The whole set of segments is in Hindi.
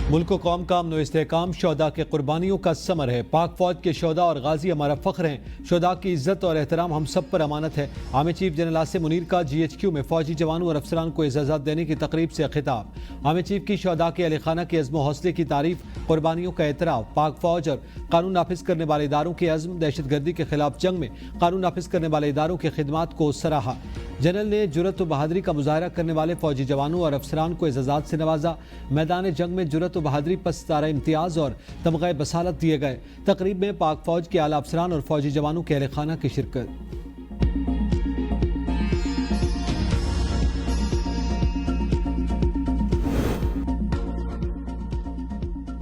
मुल्क व कौम का अमन व इस्तेहकाम शोहदा के कुर्बानियों का समर है। पाक फौज के शोहदा और गाजी हमारा फख्र हैं। शोहदा की इज्जत और एहतराम हम सब पर अमानत है। Army chief general Asim Munir का GHQ में फौजी जवानों और अफसरान को एजाज़त देने की तकरीब से खिताब। आर्मी चीफ की शोहदा के अहल खाना के अज़्म हौसले की तारीफ, कुर्बानियों का एतराफ़। पाक फौज और कानून नाफिज करने वाले इदारों के अज़्म, दहशत गर्दी के खिलाफ जंग में कानून नाफिज करने वाले इदारों की खिदमात को सराहा। जनरल ने जुरत व बहादुरी का मुजाहरा करने वाले फौजी जवानों और अफसरान को एजाज़ात से नवाजा। मैदान जंग में जुरत व बहादुरी पर सितारा इम्तियाज़ और तमग़े बसालत दिए गए। तकरीब में पाक फौज के आला अफसरान और फौजी जवानों के अहल खाना की शिरकत।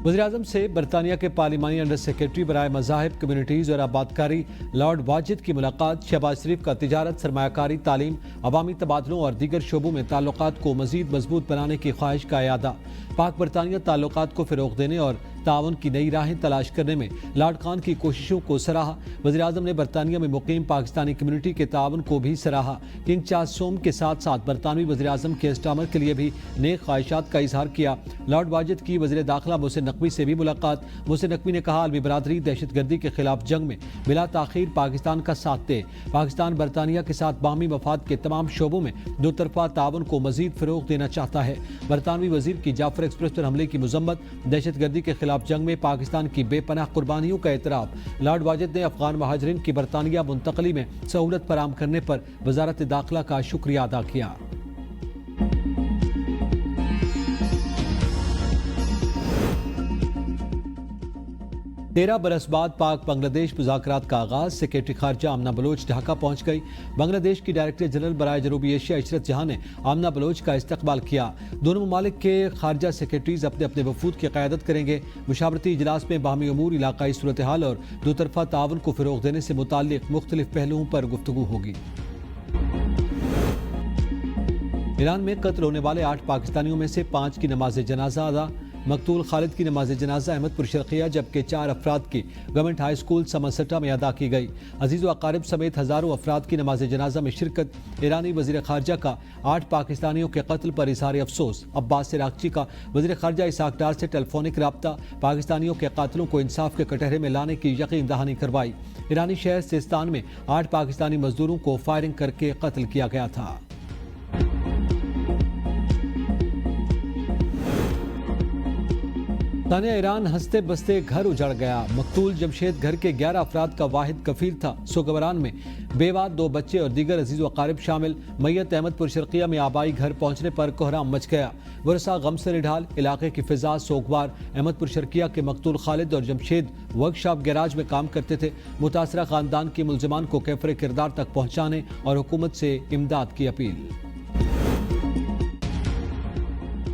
वज़ीर-ए-आज़म से बरतानिया के पार्लिमानी अंडर सेक्रेटरी बराए मज़ाहिब, कम्युनिटीज़ और आबादकारी लॉर्ड वाजिद की मुलाकात। शहबाज शरीफ का तिजारत, सरमायाकारी, तालीम, अवामी तबादलों और दीगर शोबों में ताल्लुकात को मज़ीद मजबूत बनाने की ख्वाहिश का इयादा। पाक बरतानिया ताल्लुकात को फ़रोग़ देने और ताउन की नई राहें तलाश करने में लॉर्ड खान की कोशिशों को सराहा। वज़ीर-ए-आज़म ने बरतानिया में मुकीम पाकिस्तानी कम्युनिटी के ताउन को भी सराहा। किंग चार्ल्स सोम के साथ साथ बरतानवी वज़ीर-ए-आज़म के इस्तामर के लिए भी नेक ख्वाहिशात का इजहार किया। लॉर्ड वाजिद की वज़ीर दाखिला मोहसिन नकवी से भी मुलाकात। मोहसिन नकवी ने कहा, अलवी बरादरी दहशत गर्दी के खिलाफ जंग में बिला ताखीर पाकिस्तान का साथ दे। पाकिस्तान बरतानिया के साथ बामी मफाद के तमाम शोबों में दो तरफा ताउन को मजीद फ़रोग़ देना चाहता है। बरतानवी वज़ीर की जाफर एक्सप्रेस पर हमले की मजम्मत, दहशत गर्दी के खिलाफ जंग में पाकिस्तान की बेपनाह कुर्बानियों का एतराफ़। लॉर्ड वाजिद ने अफगान महाजरीन की बरतानिया मुंतकली में सहूलत फराहम करने पर वजारत दाखिला का शुक्रिया अदा किया। 13 बरस बाद पाक बांग्लादेश मुज़ाकरात का आगाज। सेक्रेटरी खारजा आमना बलोच ढाका पहुंच गई। बांग्लादेश की डायरेक्टर जनरल बराए जनूबी एशिया इशरत जहां ने आमना बलोच का इस्तकबाल किया। दोनों ममालिक के खारजा सेक्रेटरीज अपने अपने वफूद की क़यादत करेंगे। मुशावरती इजलास में बाहमी अमूर, इलाकाई सूरत हाल और दो तरफा ताउन को फ़रोग़ देने से मुताल्लिक़ मुख्तलिफ पहलुओं पर गुफ्तगू होगी। ईरान में कत्ल होने वाले 8 पाकिस्तानियों में से 5 की नमाज जनाजा अदा। मकतूल खालिद की नमाज जनाजा अहमदपुर शर्क़िया, जबकि 4 अफराद की गवर्नमेंट हाई स्कूल समरसटा में अदा की गई। अजीज़ व अकारिब समेत हज़ारों अफराद की नमाज जनाजा में शिरकत। ईरानी वज़ीर ख़ारजा का 8 पाकिस्तानियों के कत्ल पर इज़हार अफसोस। अब्बास इराक़ची का वज़ीर ख़ारजा इसाक डार से टेलीफोनिक रब्ता। पाकिस्तानियों के कातिलों को इंसाफ के कटहरे में लाने की यकीन दहानी करवाई। ईरानी शहर सिस्तान में 8 पाकिस्तानी मजदूरों को फायरिंग करके कत्ल किया गया था। तानिया ईरान, हंसते बसते घर उजड़ गया। मकतूल जमशेद घर के 11 अफराद का वाहिद कफील था। सोगवरान में बेवा, 2 बच्चे और दीगर अजीज़ व अकारिब शामिल। मैयत अहमदपुर शर्क़िया में आबाई घर पहुंचने पर कोहराम मच गया। वरसा गम से निढाल, इलाके की फिजा सोगवार। अहमदपुर शर्क़िया के मकतूल खालिद और जमशेद वर्कशॉप गैराज में काम करते थे। मुतासरा खानदान के मुलजमान को कैफरे किरदार तक पहुँचाने और हुकूमत से इमदाद की अपील।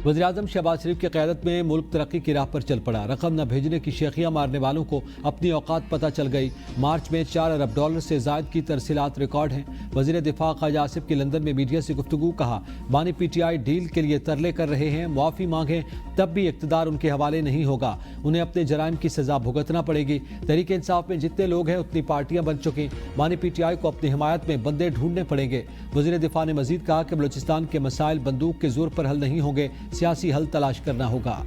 वज़ीर-ए-आज़म शहबाज शरीफ की क़यादत में मुल्क तरक्की की राह पर चल पड़ा। रकम न भेजने की शेखियाँ मारने वालों को अपनी औकात पता चल गई। मार्च में $4 अरब से ज़ायद की तरसीलात रिकॉर्ड हैं। वज़ीर दिफा ख्वाजा आसिफ की लंदन में मीडिया से गुफ्तगू, कहा, बानी PTI डील के लिए तरले कर रहे हैं। मुआफ़ी मांगें तब भी इक़्तिदार उनके हवाले नहीं होगा। उन्हें अपने जराइम की सज़ा भुगतना पड़ेगी। तहरीक इंसाफ में जितने लोग हैं उतनी पार्टियाँ बन चुकी। बानी PTI को अपनी हिमायत में बंदे ढूंढने पड़ेंगे। वज़ीर दिफा ने मजीद कहा कि बलूचिस्तान के मसाइल बंदूक के जोर पर हल नहीं होंगे, सियासी हल तलाश करना होगा।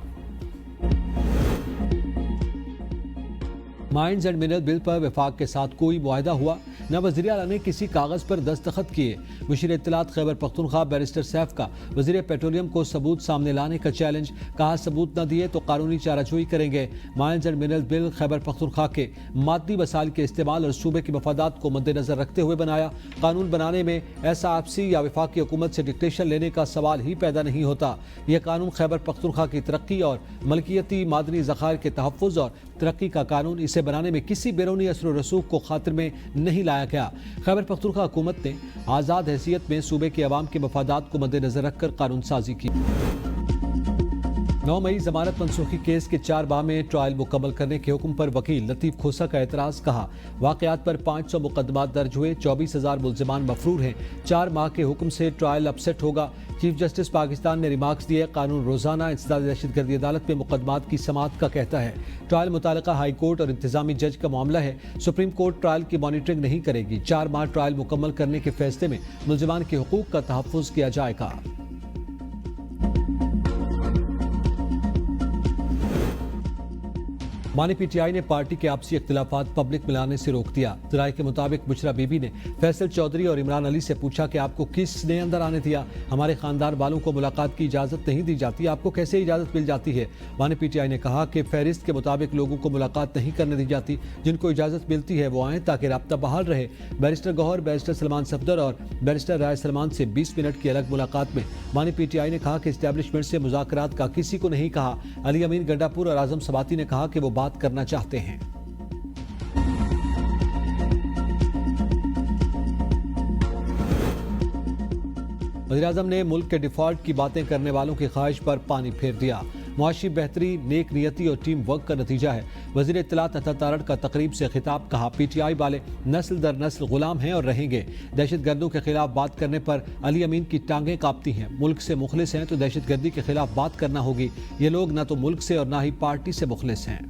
माइंस एंड मिनरल बिल पर वफाक के साथ कोई मुआहदा हुआ न। वज़ीर आला ने किसी कागज़ पर दस्तखत किए। मुशीर इत्तलात खैबर पख्तूनख्वा बैरिस्टर सैफ का वज़ीर पेट्रोलियम को सबूत सामने लाने का चैलेंज। कहा, सबूत न दिए तो कानूनी चाराजोई करेंगे। Mines and mineral bill Khyber Pakhtunkhwa के मादी वसाइल के इस्तेमाल और सूबे के मफादात को मद्देनजर रखते हुए बनाया। कानून बनाने में SRFC या वफाकी हुकूमत से डिक्टेशन लेने का सवाल ही पैदा नहीं होता। यह कानून खैबर पख्तूनख्वा की तरक्की और मलकियती मादनी ज़खायर के तहफ़्फ़ुज़ और तरक्की का कानून, इसे बनाने में किसी बैरूनी असर व रसूख को खातिर में नहीं लाया गया। खैबर पख्तूनख्वा हुकूमत ने आज़ाद हैसियत में सूबे के अवाम के मफादात को मद्देनजर रखकर कानून साजी की। 9 मई जमानत मनसूखी केस के 4 माह में ट्रायल मुकम्मल करने के हुक्म पर वकील लतीफ़ खोसा का एतराज़। कहा, वाक़यात पर 500 मुकदमात दर्ज हुए, 24,000 मुल्ज़िमान मफरूर हैं। 4 माह के हुक्म से ट्रायल अपसेट होगा। चीफ जस्टिस पाकिस्तान ने रिमार्क्स दिए, कानून रोजाना इंसदाद दहशतगर्दी अदालत में मुकदमात की समाअत का कहता है। ट्रायल मुतालिका हाई कोर्ट और इंतजामी जज का मामला है। सुप्रीम कोर्ट ट्रायल की मॉनिटरिंग नहीं करेगी। 4 माह ट्रायल मुकम्मल करने के फैसले में मुल्ज़िमान के हुकूक का तहफ़्फ़ुज़ किया जाएगा। मानी पीटीआई ने पार्टी के आपसी इख्तिलाफात पब्लिक में लाने से रोक दिया। जराये के मुताबिक बुशरा बीबी ने फैसल चौधरी और इमरान अली से पूछा कि आपको किसने अंदर आने दिया? हमारे खानदान वालों को मुलाकात की इजाजत नहीं दी जाती, आपको कैसे इजाजत मिल जाती है? मानी पीटीआई ने कहा कि फहरिस्त के मुताबिक लोगों को मुलाकात नहीं करने दी जाती, जिनको इजाजत मिलती है वो आए ताकि राब्ता बहाल रहे। बैरिस्टर गौहर, बैरिस्टर सलमान सफदर और बैरिस्टर राय सलमान से 20 मिनट की अलग मुलाकात में मानी पीटीआई ने कहा कि इस्टेब्लिशमेंट से मुज़ाकरात का किसी को नहीं कहा। अली अमीन गंडापुर और आजम सबाती ने कहा कि वो बात करना चाहते हैं। वज़ीर-ए-आज़म ने मुल्क के डिफॉल्ट की बातें करने वालों की ख्वाहिश पर पानी फेर दिया। मुआशी बेहतरी नेक नियती और टीम वर्क का नतीजा है। वज़ीर इत्तलात अता तारड़ का तकरीब से खिताब, कहा पीटीआई वाले नस्ल दर नस्ल गुलाम हैं और रहेंगे। दहशत गर्दों के खिलाफ बात करने पर अली अमीन की टांगें कांपती हैं। मुल्क से मुखलिस हैं तो दहशत गर्दी के खिलाफ बात करना होगी। ये लोग न तो मुल्क से और न ही पार्टी से मुखलिस हैं।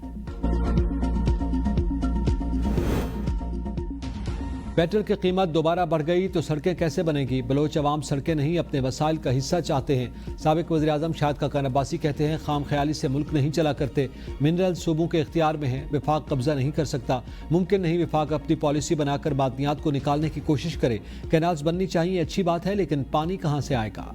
पेट्रोल की कीमत दोबारा बढ़ गई तो सड़कें कैसे बनेगी? बलोच अवाम सड़कें नहीं अपने वसाइल का हिस्सा चाहते हैं। साबिक वज़ीर आज़म शाहिद खाकान अब्बासी कहते हैं खाम ख्याली से मुल्क नहीं चला करते। मिनरल सूबों के इख्तियार में है, विफाक कब्जा नहीं कर सकता। मुमकिन नहीं विफाक अपनी पॉलिसी बनाकर मादनियात को निकालने की कोशिश करे। कैनाल्स बननी चाहिए, अच्छी बात है, लेकिन पानी कहाँ से आएगा?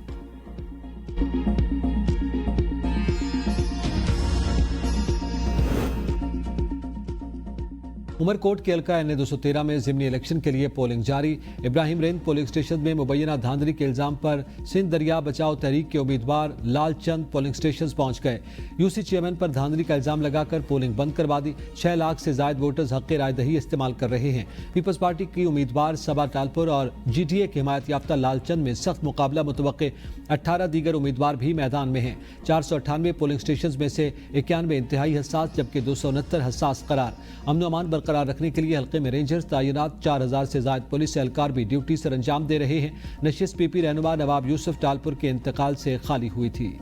उमरकोट के हल्का NA 213 में ज़िमनी इलेक्शन के लिए पोलिंग जारी। इब्राहिम रेंज पोलिंग स्टेशन में मुबैना धांधली के इल्जाम पर सिंध दरिया बचाओ तहरीक के उम्मीदवार लाल चंद पोलिंग स्टेशन पहुंच गए। यूसी चेयरमैन पर धांधली का इल्जाम लगाकर पोलिंग बंद करवा दी। 6 लाख से जायद वोटर्स हक़ राय दही इस्तेमाल कर रहे हैं। पीपल्स पार्टी की उम्मीदवार सबा टालपुर और GTA के हिमायत याफ्ता लालचंद में सख्त मुकाबला मुतवक्के। 18 दीगर उम्मीदवार भी मैदान में हैं। 498 पोलिंग स्टेशन में से 91 इंतहाई हसास जबकि 269 हसास करार। अमन अमान बरकरार रखने के लिए हल्के में रेंजर्स तैनात। 4000 से जायद पुलिस एहलकार भी ड्यूटी सर अंजाम दे रहे हैं। नशिस्त PP रहनुमा नवाब यूसुफ टालपुर के इंतकाल से खाली हुई थी।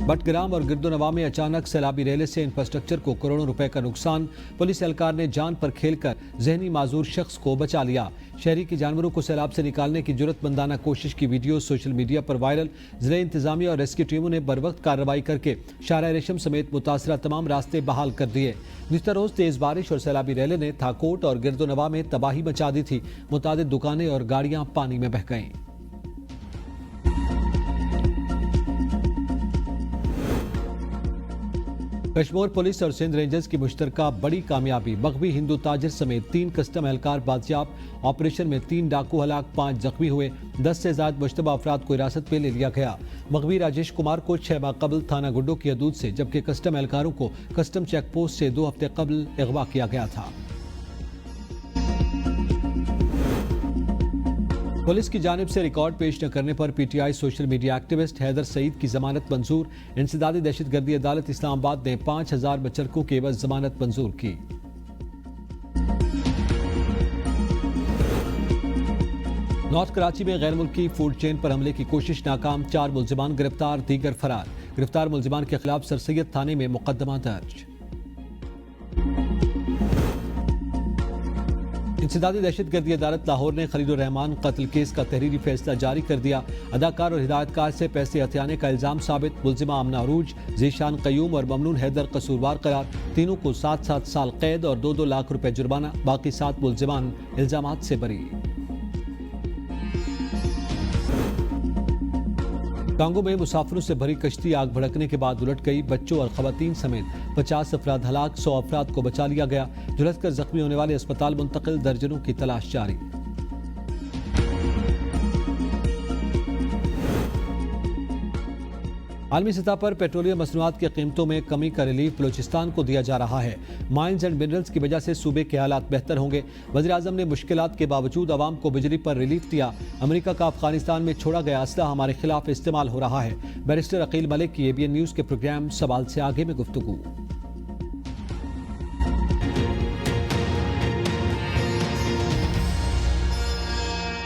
बटग्राम और गिरदोनवा में अचानक सैलाबी रेले से इंफ्रास्ट्रक्चर को करोड़ों रुपए का नुकसान। पुलिस एहलकार ने जान पर खेलकर जहनी माजूर शख्स को बचा लिया। शहरी के जानवरों को सैलाब से निकालने की जुर्रतमंदाना कोशिश की वीडियो सोशल मीडिया पर वायरल। जिले इंतजामिया और रेस्क्यू टीमों ने बरवक्त कार्रवाई करके शाहराह रेशम समेत मुतासरा तमाम रास्ते बहाल कर दिए। गुज़िश्ता रोज तेज बारिश और सैलाबी रेले ने थाकोट और गिरदोनवा में तबाही मचा दी थी। मुतादिद दुकानें और गाड़ियां पानी में बह गईं। कश्मीर पुलिस और सिंध रेंजर्स की मुश्तरका बड़ी कामयाबी। मगवी हिंदू ताजिर समेत 3 कस्टम एहलकार बाजियाब। ऑपरेशन में 3 डाकू हलाक, 5 जख्मी हुए। 10 से ज्यादा मुश्तबा अफराद को हिरासत में ले लिया गया। मगवी राजेश कुमार को 6 माह कबल थाना गुड्डो की हदूद से, जबकि कस्टम एहलकारों को कस्टम चेक पोस्ट से 2 हफ्ते कबल अगवा किया गया था। पुलिस की जानिब से रिकॉर्ड पेश न करने पर PTI social media activist Haider Saeed की जमानत मंजूर। इंसदादी दहशतगर्दी अदालत इस्लामाबाद ने 5000 बचरकों के एवज जमानत मंजूर की। नॉर्थ कराची में गैर मुल्की फूड चेन पर हमले की कोशिश नाकाम। 4 मुल्जिमान गिरफ्तार, दीगर फरार। गिरफ्तार मुल्जिमान के खिलाफ सर सैयद थाने में मुकदमा दर्ज। इंसदादी दहशतगर्दी अदालत लाहौर ने खलीलुर रहमान कत्ल केस का तहरीरी फैसला जारी कर दिया। अदाकार और हिदायतकार से पैसे हथियाने का इल्जाम साबित। मुल्जिमा आमना अरूज, जीशान कयूम और ममनून हैदर कसूरवार करार। तीनों को 7-7 साल कैद और 2-2 लाख रुपए जुर्माना। बाकी 7 मुल्जिमान इल्जामात से बरी। कांगो में मुसाफिरों से भरी कश्ती आग भड़कने के बाद उलट गई। बच्चों और खवातीन समेत 50 अफराद हलाक, 100 अफराद को बचा लिया गया। झुलसकर जख्मी होने वाले अस्पताल मुंतकिल, दर्जनों की तलाश जारी। आलमी सतह पर पेट्रोलियम मसनूआत की कीमतों में कमी का रिलीफ बलूचिस्तान को दिया जा रहा है। माइंस एंड मिनरल्स की वजह से सूबे के हालात बेहतर होंगे। वज़ीर आज़म ने मुश्किलात के बावजूद आवाम को बिजली पर रिलीफ दिया। अमेरिका का अफगानिस्तान में छोड़ा गया असला हमारे खिलाफ इस्तेमाल हो रहा है। बैरिस्टर अकील मलिक की ABN न्यूज़ के प्रोग्राम सवाल से आगे में गुफ्तगू।